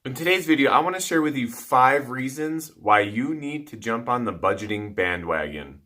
In today's video, I want to share with you 5 reasons why you need to jump on the budgeting bandwagon.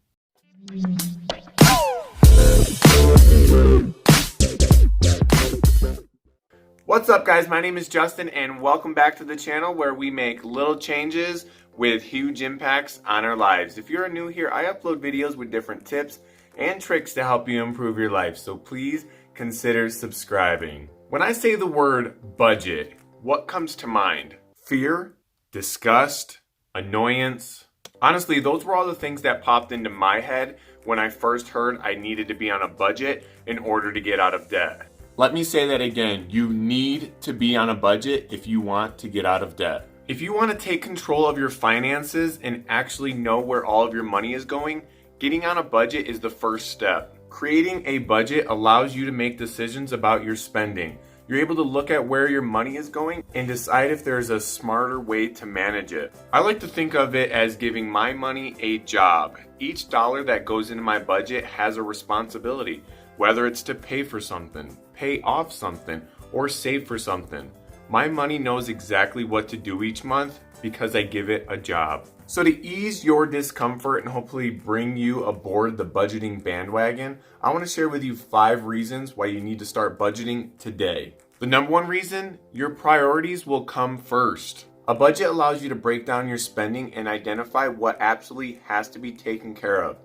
What's up, guys? My name is Justin and welcome back to the channel where we make little changes with huge impacts on our lives. If you're new here, I upload videos with different tips and tricks to help you improve your life, so please consider subscribing. When I say the word budget, what comes to mind? Fear, disgust, annoyance. Honestly, those were all the things that popped into my head when I first heard I needed to be on a budget in order to get out of debt. Let me say that again. You need to be on a budget if you want to get out of debt. If you want to take control of your finances and actually know where all of your money is going, getting on a budget is the first step. Creating a budget allows you to make decisions about your spending. You're able to look at where your money is going and decide if there's a smarter way to manage it. I like to think of it as giving my money a job. Each dollar that goes into my budget has a responsibility, whether it's to pay for something, pay off something, or save for something. My money knows exactly what to do each month because I give it a job. So to ease your discomfort and hopefully bring you aboard the budgeting bandwagon, I want to share with you 5 reasons why you need to start budgeting today. The number one reason, your priorities will come first. A budget allows you to break down your spending and identify what absolutely has to be taken care of.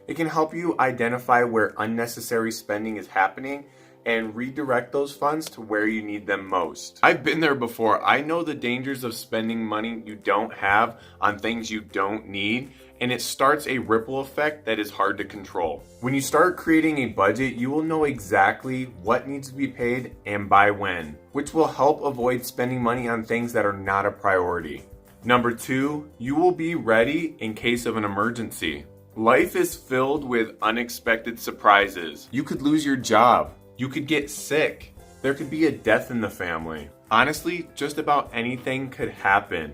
It can help you identify where unnecessary spending is happening and redirect those funds to where you need them most. I've been there before. I know the dangers of spending money you don't have on things you don't need, and it starts a ripple effect that is hard to control. When you start creating a budget, you will know exactly what needs to be paid and by when, which will help avoid spending money on things that are not a priority. Number 2, you will be ready in case of an emergency. Life is filled with unexpected surprises. You could lose your job. You could get sick. There could be a death in the family. Honestly, just about anything could happen.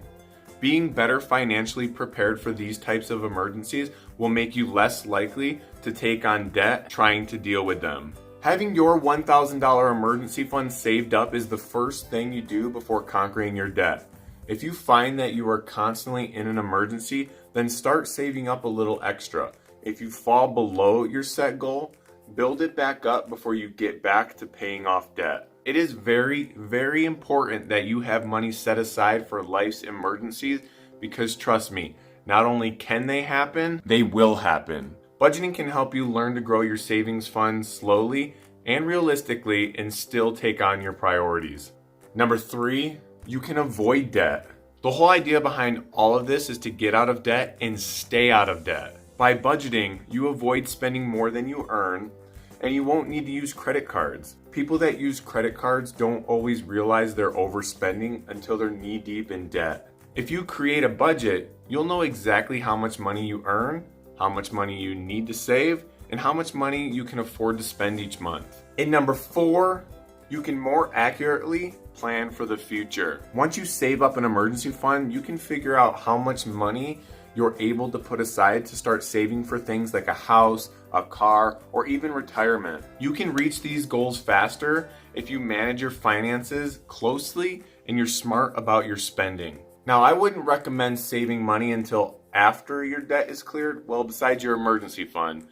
Being better financially prepared for these types of emergencies will make you less likely to take on debt trying to deal with them. Having your $1,000 emergency fund saved up is the first thing you do before conquering your debt. If you find that you are constantly in an emergency, then start saving up a little extra. If you fall below your set goal, build it back up before you get back to paying off debt. It is very, very important that you have money set aside for life's emergencies because trust me, not only can they happen, they will happen. Budgeting can help you learn to grow your savings funds slowly and realistically and still take on your priorities. Number 3, you can avoid debt. The whole idea behind all of this is to get out of debt and stay out of debt. By budgeting, you avoid spending more than you earn, and you won't need to use credit cards. People that use credit cards don't always realize they're overspending until they're knee-deep in debt. If you create a budget, you'll know exactly how much money you earn, how much money you need to save, and how much money you can afford to spend each month. And number 4, you can more accurately plan for the future. Once you save up an emergency fund, you can figure out how much money you're able to put aside to start saving for things like a house, a car, or even retirement. You can reach these goals faster if you manage your finances closely and you're smart about your spending. Now, I wouldn't recommend saving money until after your debt is cleared, well, besides your emergency fund.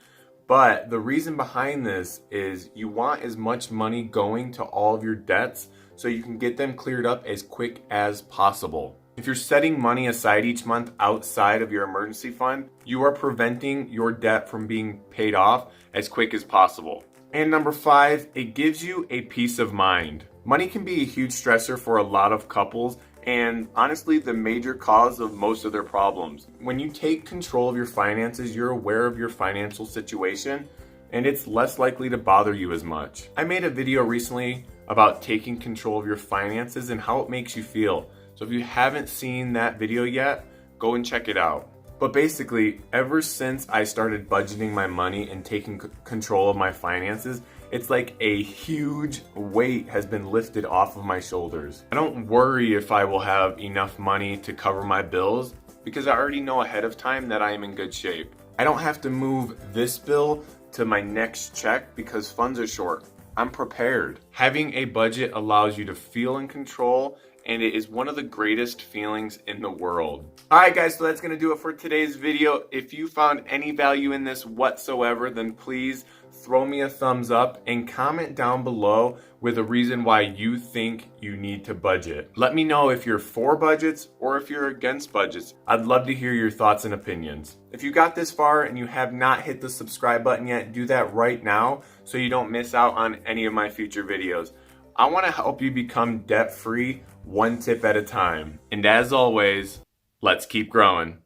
But the reason behind this is you want as much money going to all of your debts so you can get them cleared up as quick as possible. If you're setting money aside each month outside of your emergency fund, you are preventing your debt from being paid off as quick as possible. And number 5, it gives you a peace of mind. Money can be a huge stressor for a lot of couples and honestly the major cause of most of their problems. When you take control of your finances, you're aware of your financial situation and it's less likely to bother you as much. I made a video recently about taking control of your finances and how it makes you feel. So if you haven't seen that video yet, go and check it out. But basically, ever since I started budgeting my money and taking control of my finances, it's like a huge weight has been lifted off of my shoulders. I don't worry if I will have enough money to cover my bills because I already know ahead of time that I am in good shape. I don't have to move this bill to my next check because funds are short. I'm prepared. Having a budget allows you to feel in control and it is one of the greatest feelings in the world. Alright guys, so that's going to do it for today's video. If you found any value in this whatsoever, then please throw me a thumbs up and comment down below with a reason why you think you need to budget. Let me know if you're for budgets or if you're against budgets. I'd love to hear your thoughts and opinions. If you got this far and you have not hit the subscribe button yet, do that right now so you don't miss out on any of my future videos. I want to help you become debt-free, one tip at a time. And as always, let's keep growing.